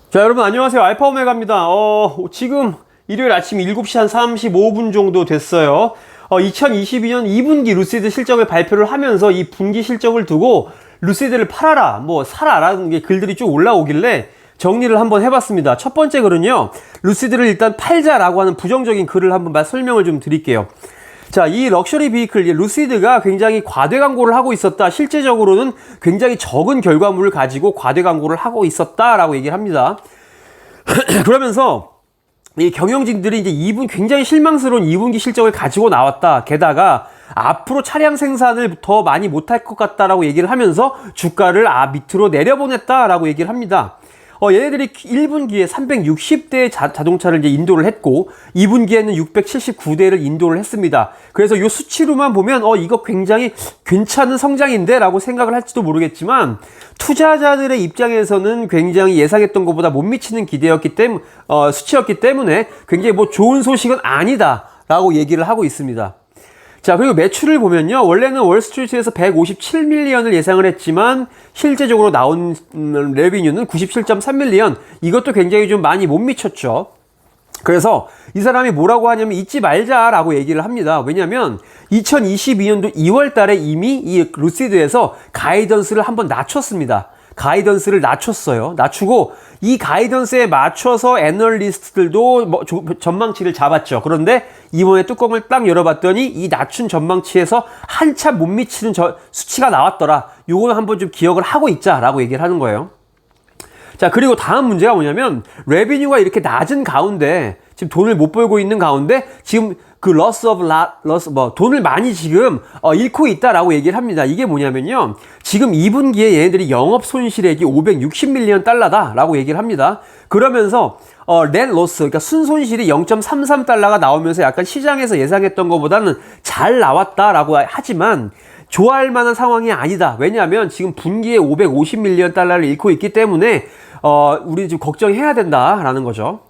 자, 여러분 안녕하세요. 알파오메가입니다. 지금 일요일 아침 7시 한 35분 정도 됐어요. 2022년 2분기 루시드 실적을 발표를 하면서 이 분기 실적을 두고 루시드를 팔아라, 뭐 사라라는 게 글들이 쭉 올라오길래 정리를 한번 해봤습니다. 첫 번째 글은요, 루시드를 일단 팔자라고 하는 부정적인 글을 한번 설명을 좀 드릴게요. 자, 이 럭셔리 비이클, 루시드가 굉장히 과대 광고를 하고 있었다. 실제적으로는 굉장히 적은 결과물을 가지고 과대 광고를 하고 있었다라고 얘기를 합니다. 그러면서 이 경영진들이 이제 굉장히 실망스러운 2분기 실적을 가지고 나왔다. 게다가 앞으로 차량 생산을 더 많이 못할 것 같다라고 얘기를 하면서 주가를 밑으로 내려보냈다라고 얘기를 합니다. 얘네들이 1분기에 360대의 자동차를 이제 인도를 했고 2분기에는 679대를 인도를 했습니다. 그래서 이 수치로만 보면 이거 굉장히 괜찮은 성장인데 라고 생각을 할지도 모르겠지만 투자자들의 입장에서는 굉장히 예상했던 것보다 못 미치는 수치였기 때문에 굉장히 뭐 좋은 소식은 아니다 라고 얘기를 하고 있습니다. 자, 그리고 매출을 보면요, 원래는 월스트리트에서 157밀리언을 예상을 했지만 실제적으로 나온 레비뉴는 97.3밀리언. 이것도 굉장히 좀 많이 못 미쳤죠. 그래서 이 사람이 뭐라고 하냐면 잊지 말자라고 얘기를 합니다. 왜냐면 2022년도 2월 달에 이미 이 루시드에서 가이던스를 한번 낮췄습니다. 가이던스를 낮췄어요. 낮추고 이 가이던스에 맞춰서 애널리스트들도 전망치를 잡았죠. 그런데 이번에 뚜껑을 딱 열어봤더니 이 낮춘 전망치에서 한참 못 미치는 수치가 나왔더라. 요거는 한번 좀 기억을 하고 있자라고 얘기를 하는 거예요. 자, 그리고 다음 문제가 뭐냐면 레비뉴가 이렇게 낮은 가운데 지금 돈을 못 벌고 있는 가운데 지금 그 돈을 많이 지금 잃고 있다라고 얘기를 합니다. 이게 뭐냐면요, 지금 2분기에 얘네들이 영업 손실액이 560밀리언 달러다라고 얘기를 합니다. 그러면서 net loss, 그러니까 순손실이 0.33달러가 나오면서 약간 시장에서 예상했던 것보다는 잘 나왔다라고 하지만 좋아할 만한 상황이 아니다. 왜냐하면 지금 분기에 550밀리언 달러를 잃고 있기 때문에 우리 좀 걱정해야 된다라는 거죠.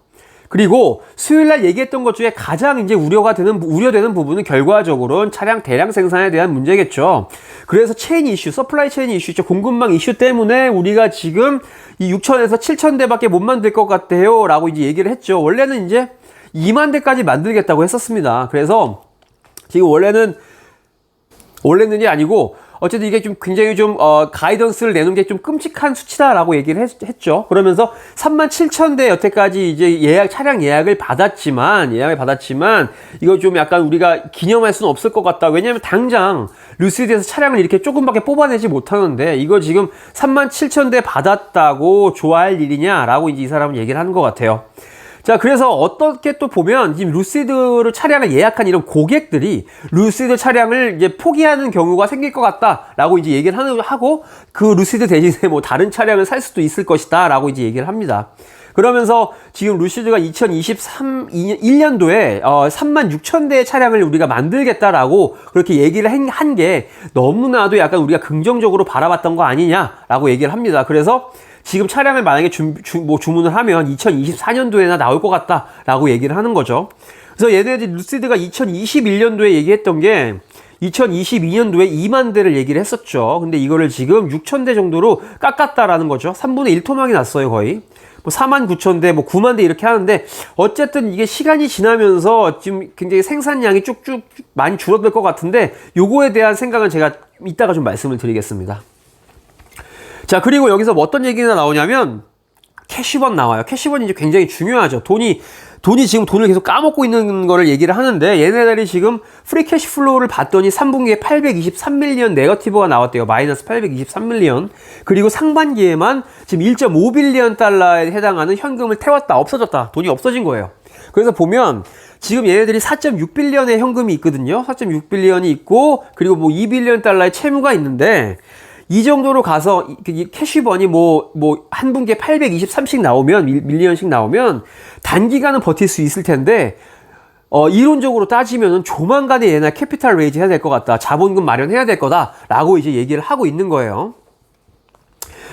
그리고 수요일날 얘기했던 것 중에 가장 이제 우려되는 부분은 결과적으로는 차량 대량 생산에 대한 문제겠죠. 그래서 서플라이 체인 이슈죠. 공급망 이슈 때문에 우리가 지금 이 6천에서 7천 대밖에 못 만들 것 같아요. 라고 이제 얘기를 했죠. 원래는 이제 2만 대까지 만들겠다고 했었습니다. 그래서 지금 원래는이 아니고 어쨌든 이게 좀 굉장히 가이던스를 내놓은 게 좀 끔찍한 수치다라고 얘기를 했죠. 그러면서 37,000대 여태까지 이제 차량 예약을 받았지만 이거 좀 약간 우리가 기념할 수는 없을 것 같다. 왜냐면 당장 루시드에서 차량을 이렇게 조금밖에 뽑아내지 못하는데 이거 지금 37,000대 받았다고 좋아할 일이냐라고 이제 이 사람은 얘기를 하는 것 같아요. 자, 그래서 어떻게 또 보면 지금 루시드 차량을 예약한 이런 고객들이 루시드 차량을 이제 포기하는 경우가 생길 것 같다라고 이제 얘기를 하고 그 루시드 대신에 뭐 다른 차량을 살 수도 있을 것이다라고 이제 얘기를 합니다. 그러면서 지금 루시드가 2023년도에 36,000대의 차량을 우리가 만들겠다라고 그렇게 얘기를 한 게 너무나도 약간 우리가 긍정적으로 바라봤던 거 아니냐라고 얘기를 합니다. 그래서 지금 차량을 만약에 주문을 하면 2024년도에나 나올 것 같다라고 얘기를 하는 거죠. 그래서 얘네들이 루시드가 2021년도에 얘기했던 게 2022년도에 2만 대를 얘기를 했었죠. 근데 이거를 지금 6,000대 정도로 깎았다라는 거죠. 3분의 1토막이 났어요, 거의. 49,000대, 9만 대 이렇게 하는데 어쨌든 이게 시간이 지나면서 지금 굉장히 생산량이 쭉쭉 많이 줄어들 것 같은데 요거에 대한 생각은 제가 이따가 좀 말씀을 드리겠습니다. 자, 그리고 여기서 어떤 얘기가 나오냐면 캐시번 나와요. 캐시번이 이제 굉장히 중요하죠. 돈이 지금 돈을 계속 까먹고 있는 거를 얘기를 하는데 얘네들이 지금 프리 캐시 플로우를 봤더니 3분기에 823밀리언 네거티브가 나왔대요. 마이너스 823밀리언. 그리고 상반기에만 지금 1.5빌리언 달러에 해당하는 현금을 태웠다, 없어졌다. 돈이 없어진 거예요. 그래서 보면 지금 얘네들이 4.6빌리언의 현금이 있거든요. 4.6빌리언이 있고 그리고 2빌리언 달러의 채무가 있는데 이 정도로 가서 캐시번이 한 분기에 823씩 나오면 밀리언씩 나오면 단기간은 버틸 수 있을 텐데 이론적으로 따지면은 조만간에 얘네 캐피탈 레이즈 해야 될 것 같다. 자본금 마련해야 될 거다라고 이제 얘기를 하고 있는 거예요.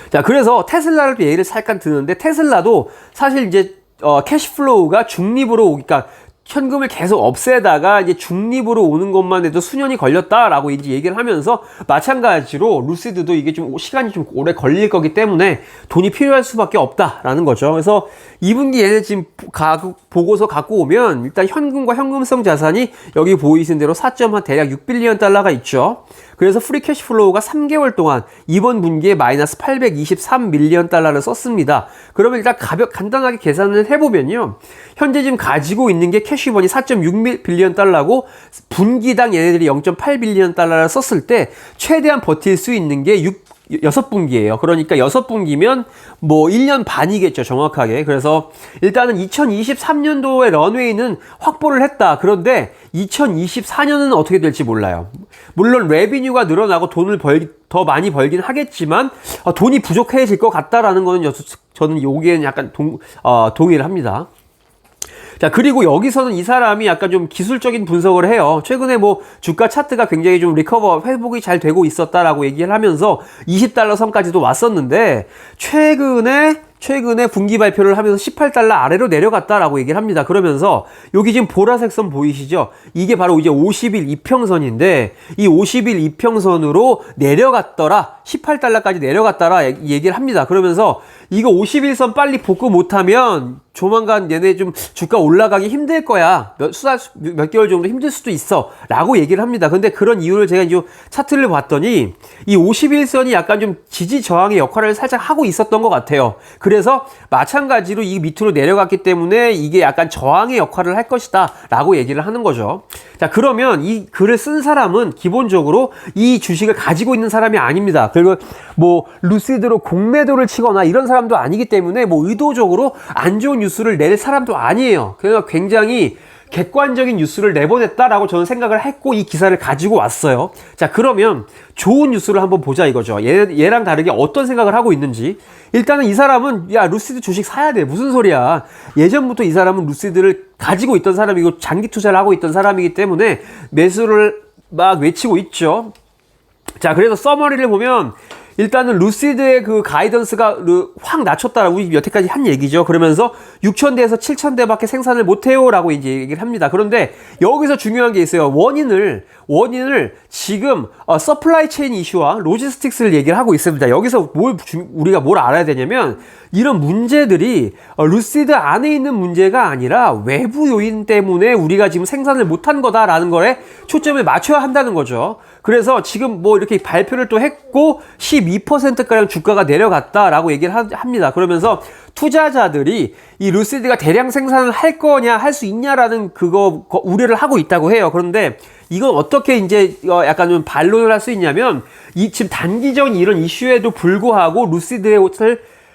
자, 그래서 테슬라를 또 예를 잠깐 드는데 테슬라도 사실 이제 캐시플로우가 중립으로, 그러니까 현금을 계속 없애다가 이제 중립으로 오는 것만 해도 수년이 걸렸다라고 이제 얘기를 하면서, 마찬가지로 루시드도 이게 좀 시간이 좀 오래 걸릴 거기 때문에 돈이 필요할 수밖에 없다라는 거죠. 그래서 2분기 얘네 지금 보고서 갖고 오면 일단 현금과 현금성 자산이 여기 보이신 대로 4.1 대략 6빌리언 달러가 있죠. 그래서 프리 캐시플로우가 3개월 동안 이번 분기에 마이너스 823밀리언 달러를 썼습니다. 그러면 일단 간단하게 계산을 해보면요, 현재 지금 가지고 있는 게 캐시번이 4.6빌리언 달러고, 분기당 얘네들이 0.8빌리언 달러를 썼을 때 최대한 버틸 수 있는 게 6분기예요. 그러니까 6분기면 뭐 1년 반이겠죠, 정확하게. 그래서 일단은 2023년도의 런웨이는 확보를 했다. 그런데 2024년은 어떻게 될지 몰라요. 물론 레비뉴가 늘어나고 돈을 더 많이 벌긴 하겠지만 돈이 부족해질 것 같다라는 거는 저는 여기에는 약간 동의를 합니다. 자, 그리고 여기서는 이 사람이 약간 좀 기술적인 분석을 해요. 최근에 뭐 주가 차트가 굉장히 좀 회복이 잘 되고 있었다라고 얘기를 하면서 20달러 선까지도 왔었는데, 최근에 분기 발표를 하면서 18달러 아래로 내려갔다라고 얘기를 합니다. 그러면서 여기 지금 보라색 선 보이시죠? 이게 바로 이제 50일 이평선인데, 이 50일 이평선으로 내려갔더라, 18달러까지 내려갔더라 얘기를 합니다. 그러면서 이거 51선 빨리 복구 못하면 조만간 얘네 좀 주가 올라가기 힘들 거야. 몇 개월 정도 힘들 수도 있어. 라고 얘기를 합니다. 근데 그런 이유를 제가 이제 차트를 봤더니 이 51선이 약간 좀 지지 저항의 역할을 살짝 하고 있었던 것 같아요. 그래서 마찬가지로 이 밑으로 내려갔기 때문에 이게 약간 저항의 역할을 할 것이다. 라고 얘기를 하는 거죠. 자, 그러면 이 글을 쓴 사람은 기본적으로 이 주식을 가지고 있는 사람이 아닙니다. 그리고 뭐 루시드로 공매도를 치거나 이런 사람도 아니기 때문에 뭐 의도적으로 안 좋은 뉴스를 낼 사람도 아니에요. 그래서 굉장히 객관적인 뉴스를 내보냈다라고 저는 생각을 했고 이 기사를 가지고 왔어요. 자, 그러면 좋은 뉴스를 한번 보자 이거죠. 얘랑 다르게 어떤 생각을 하고 있는지. 일단은 이 사람은 야, 루시드 주식 사야 돼. 무슨 소리야. 예전부터 이 사람은 루시드를 가지고 있던 사람이고 장기 투자를 하고 있던 사람이기 때문에 매수를 막 외치고 있죠. 자, 그래서 서머리를 보면 일단은 루시드의 그 가이던스가 확 낮췄다라고 여태까지 한 얘기죠. 그러면서 6,000대에서 7,000대밖에 생산을 못해요 라고 이제 얘기를 합니다. 그런데 여기서 중요한 게 있어요. 원인을 지금 서플라이 체인 이슈와 로지스틱스를 얘기를 하고 있습니다. 여기서 우리가 뭘 알아야 되냐면, 이런 문제들이 루시드 안에 있는 문제가 아니라 외부 요인 때문에 우리가 지금 생산을 못한 거다라는 거에 초점을 맞춰야 한다는 거죠. 그래서 지금 뭐 이렇게 발표를 또 했고 12%가량 주가가 내려갔다라고 얘기를 합니다. 그러면서 투자자들이 이 루시드가 대량 생산을 할 거냐, 할 수 있냐라는 우려를 하고 있다고 해요. 그런데 이건 어떻게 이제 약간 좀 반론을 할 수 있냐면, 지금 단기적인 이런 이슈에도 불구하고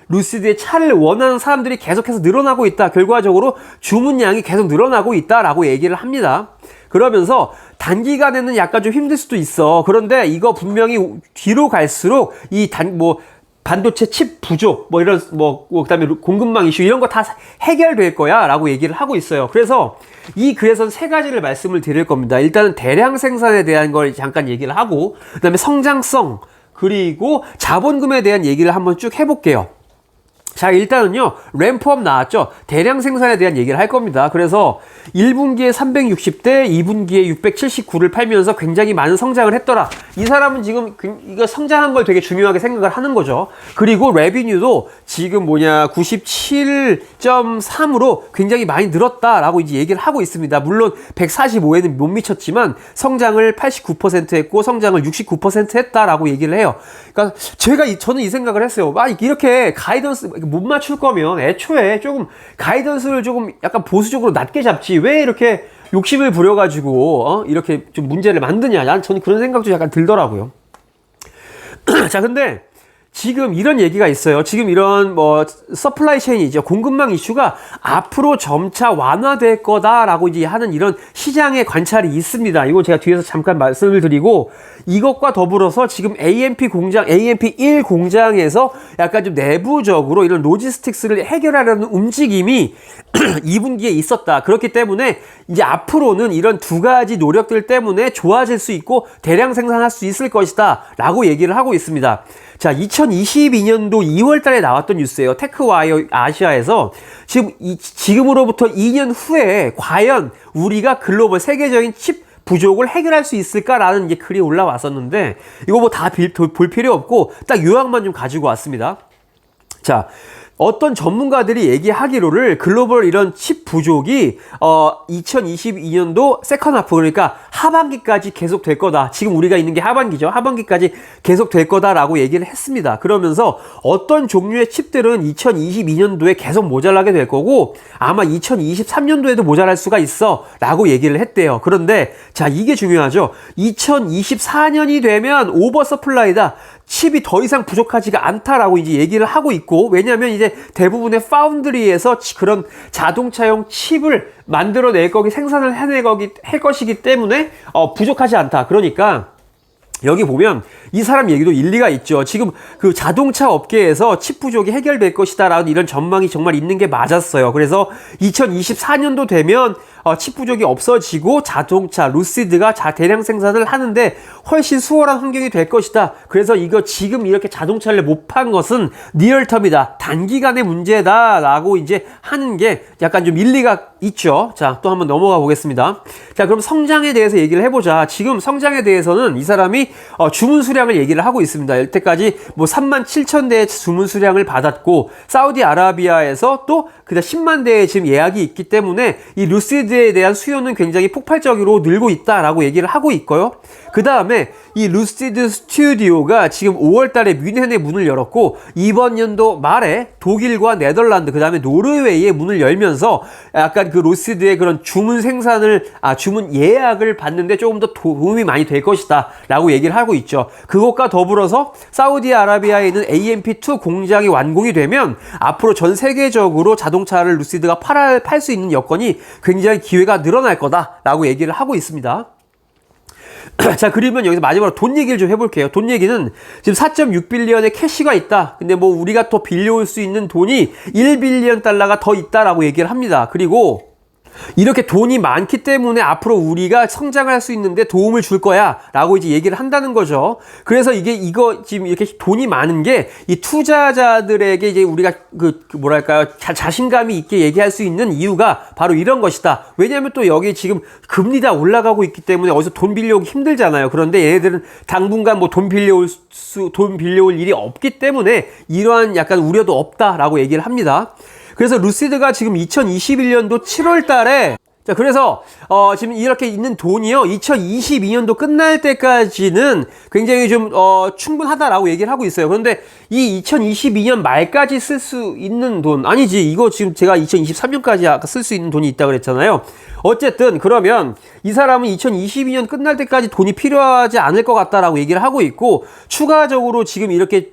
루시드의 차를 원하는 사람들이 계속해서 늘어나고 있다. 결과적으로 주문량이 계속 늘어나고 있다라고 얘기를 합니다. 그러면서 단기간에는 약간 좀 힘들 수도 있어. 그런데 이거 분명히 뒤로 갈수록 반도체 칩 부족, 그다음에 공급망 이슈 이런 거 다 해결될 거야 라고 얘기를 하고 있어요. 그래서 이 글에서는 세 가지를 말씀을 드릴 겁니다. 일단은 대량 생산에 대한 걸 잠깐 얘기를 하고, 그다음에 성장성, 그리고 자본금에 대한 얘기를 한번 쭉 해볼게요. 자, 일단은요, 램프업 나왔죠. 대량 생산에 대한 얘기를 할 겁니다. 그래서 1분기에 360대, 2분기에 679를 팔면서 굉장히 많은 성장을 했더라. 이 사람은 지금 이거 성장한 걸 되게 중요하게 생각을 하는 거죠. 그리고 레비뉴도 지금 97.3으로 굉장히 많이 늘었다라고 이제 얘기를 하고 있습니다. 물론 145에는 못 미쳤지만 성장을 89% 했고 성장을 69% 했다라고 얘기를 해요. 그러니까 저는 이 생각을 했어요. 이렇게 가이던스 못 맞출 거면 애초에 조금 가이던스를 조금 약간 보수적으로 낮게 잡지, 왜 이렇게 욕심을 부려가지고 이렇게 좀 문제를 만드냐. 저는 그런 생각도 약간 들더라고요. 자, 근데 지금 이런 얘기가 있어요. 지금 이런 서플라이 체인이죠. 공급망 이슈가 앞으로 점차 완화될 거다라고 이제 하는 이런 시장의 관찰이 있습니다. 이거 제가 뒤에서 잠깐 말씀을 드리고, 이것과 더불어서 지금 AMP1 공장에서 약간 좀 내부적으로 이런 로지스틱스를 해결하려는 움직임이 2분기에 있었다. 그렇기 때문에 이제 앞으로는 이런 두 가지 노력들 때문에 좋아질 수 있고 대량 생산할 수 있을 것이다 라고 얘기를 하고 있습니다. 자, 2022년도 2월 달에 나왔던 뉴스예요. 테크와이어 아시아에서 지금으로부터 2년 후에 과연 우리가 글로벌 세계적인 칩 부족을 해결할 수 있을까라는 이제 글이 올라왔었는데, 이거 뭐 다 볼 필요 없고 딱 요약만 좀 가지고 왔습니다. 자, 어떤 전문가들이 얘기하기로를 글로벌 이런 칩 부족이 2022년도 세컨 하프, 그러니까 하반기까지 계속 될 거다. 지금 우리가 있는 게 하반기죠. 하반기까지 계속 될 거다라고 얘기를 했습니다. 그러면서 어떤 종류의 칩들은 2022년도에 계속 모자라게 될 거고 아마 2023년도에도 모자랄 수가 있어 라고 얘기를 했대요. 그런데 자, 이게 중요하죠. 2024년이 되면 오버 서플라이다. 칩이 더 이상 부족하지가 않다라고 이제 얘기를 하고 있고, 왜냐하면 이제 대부분의 파운드리에서 그런 자동차용 칩을 만들어낼 거기, 생산을 할 것이기 때문에 부족하지 않다. 그러니까 여기 보면 이 사람 얘기도 일리가 있죠. 지금 그 자동차 업계에서 칩 부족이 해결될 것이다 라는 이런 전망이 정말 있는 게 맞았어요. 그래서 2024년도 되면 칩 부족이 없어지고 자동차 루시드가 대량 생산을 하는데 훨씬 수월한 환경이 될 것이다. 그래서 이거 지금 이렇게 자동차를 못 판 것은 리얼텀이다. 단기간의 문제다 라고 이제 하는 게 약간 좀 일리가 있죠. 자, 또 한번 넘어가 보겠습니다. 자, 그럼 성장에 대해서 얘기를 해보자. 지금 성장에 대해서는 이 사람이 주문 수량을 얘기를 하고 있습니다. 여태까지 뭐 37,000대의 주문 수량을 받았고, 사우디아라비아에서 또 그다음 10만 대의 지금 예약이 있기 때문에 이 루시드에 대한 수요는 굉장히 폭발적으로 늘고 있다라고 얘기를 하고 있고요. 그 다음에 이 루시드 스튜디오가 지금 5월 달에 뮌헨에 문을 열었고, 이번 연도 말에 독일과 네덜란드, 그 다음에 노르웨이에 문을 열면서 약간 그 루시드의 그런 주문 주문 예약을 받는데 조금 더 도움이 많이 될 것이다 라고 얘기를 하고 있죠. 그것과 더불어서 사우디아라비아에 있는 AMP2 공장이 완공이 되면 앞으로 전 세계적으로 자동차를 루시드가 팔 수 있는 여건이 굉장히 기회가 늘어날 거다라고 얘기를 하고 있습니다. 자, 그러면 여기서 마지막으로 돈 얘기를 좀 해볼게요. 돈 얘기는 지금 4.6빌리언의 캐시가 있다. 근데 뭐 우리가 더 빌려올 수 있는 돈이 1빌리언 달러가 더 있다라고 얘기를 합니다. 그리고 이렇게 돈이 많기 때문에 앞으로 우리가 성장을 할 수 있는데 도움을 줄 거야 라고 이제 얘기를 한다는 거죠. 그래서 이거 지금 이렇게 돈이 많은 게 이 투자자들에게 이제 우리가 뭐랄까요, 자신감이 있게 얘기할 수 있는 이유가 바로 이런 것이다. 왜냐하면 또 여기 지금 금리 다 올라가고 있기 때문에 어디서 돈 빌려오기 힘들잖아요. 그런데 얘네들은 당분간 뭐 돈 빌려올 일이 없기 때문에 이러한 약간 우려도 없다라고 얘기를 합니다. 그래서 루시드가 지금 2021년도 7월 달에, 자, 그래서 지금 이렇게 있는 돈이요, 2022년도 끝날 때까지는 굉장히 좀 충분하다라고 얘기를 하고 있어요. 그런데 이 2022년 말까지 쓸 수 있는 돈, 아니지, 이거 지금 제가 2023년까지 아까 쓸 수 있는 돈이 있다고 그랬잖아요. 어쨌든 그러면 이 사람은 2022년 끝날 때까지 돈이 필요하지 않을 것 같다라고 얘기를 하고 있고, 추가적으로 지금 이렇게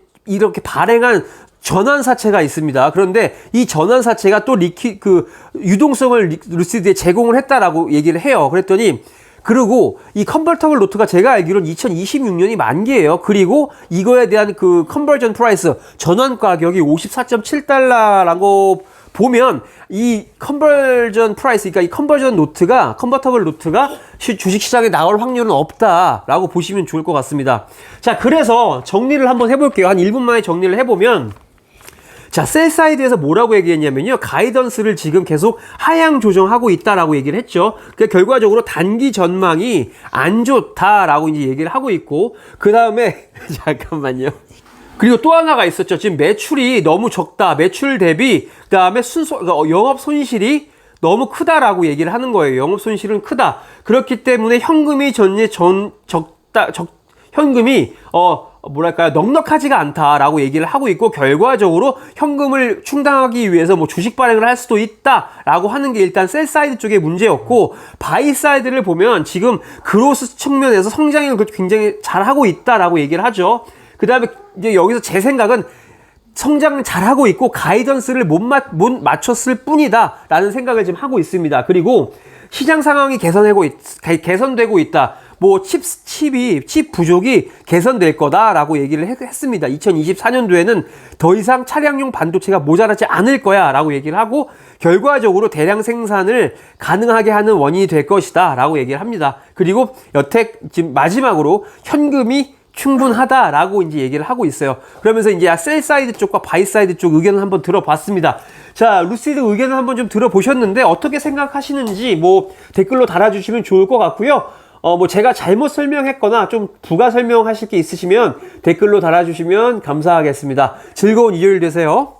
발행한 전환사채가 있습니다. 그런데 이 전환사채가 또 유동성을 루시드에 제공을 했다라고 얘기를 해요. 그랬더니, 그리고 이 컨버터블 노트가 제가 알기로는 2026년이 만기예요. 그리고 이거에 대한 그 컨버전 프라이스, 전환 가격이 54.7달러라고 보면 이 컨버전 프라이스, 그러니까 이 컨버터블 노트가 주식시장에 나올 확률은 없다라고 보시면 좋을 것 같습니다. 자, 그래서 정리를 한번 해볼게요. 한 1분 만에 정리를 해보면, 자, 셀 사이드에서 뭐라고 얘기했냐면요, 가이던스를 지금 계속 하향 조정하고 있다라고 얘기를 했죠. 그러니까 결과적으로 단기 전망이 안 좋다라고 이제 얘기를 하고 있고, 그 다음에 잠깐만요. 그리고 또 하나가 있었죠. 지금 매출이 너무 적다. 매출 대비, 그 다음에 영업 손실이 너무 크다라고 얘기를 하는 거예요. 영업 손실은 크다. 그렇기 때문에 현금이 현금이 뭐랄까요, 넉넉하지가 않다라고 얘기를 하고 있고, 결과적으로 현금을 충당하기 위해서 뭐 주식 발행을 할 수도 있다라고 하는 게 일단 셀 사이드 쪽의 문제였고, 바이 사이드를 보면 지금 그로스 측면에서 성장을 굉장히 잘하고 있다라고 얘기를 하죠. 그 다음에 이제 여기서 제 생각은 성장을 잘하고 있고 가이던스를 못 맞췄을 뿐이다 라는 생각을 지금 하고 있습니다. 그리고 시장 상황이 개선되고 있다. 뭐 칩 부족이 개선될 거다라고 얘기를 했습니다. 2024년도에는 더 이상 차량용 반도체가 모자라지 않을 거야라고 얘기를 하고, 결과적으로 대량 생산을 가능하게 하는 원인이 될 것이다라고 얘기를 합니다. 그리고 여태 지금 마지막으로 현금이 충분하다라고 이제 얘기를 하고 있어요. 그러면서 이제 셀 사이드 쪽과 바이 사이드 쪽 의견을 한번 들어봤습니다. 자, 루시드 의견을 한번 좀 들어보셨는데 어떻게 생각하시는지 뭐 댓글로 달아주시면 좋을 것 같고요. 뭐 제가 잘못 설명했거나 좀 부가 설명하실 게 있으시면 댓글로 달아주시면 감사하겠습니다. 즐거운 일요일 되세요.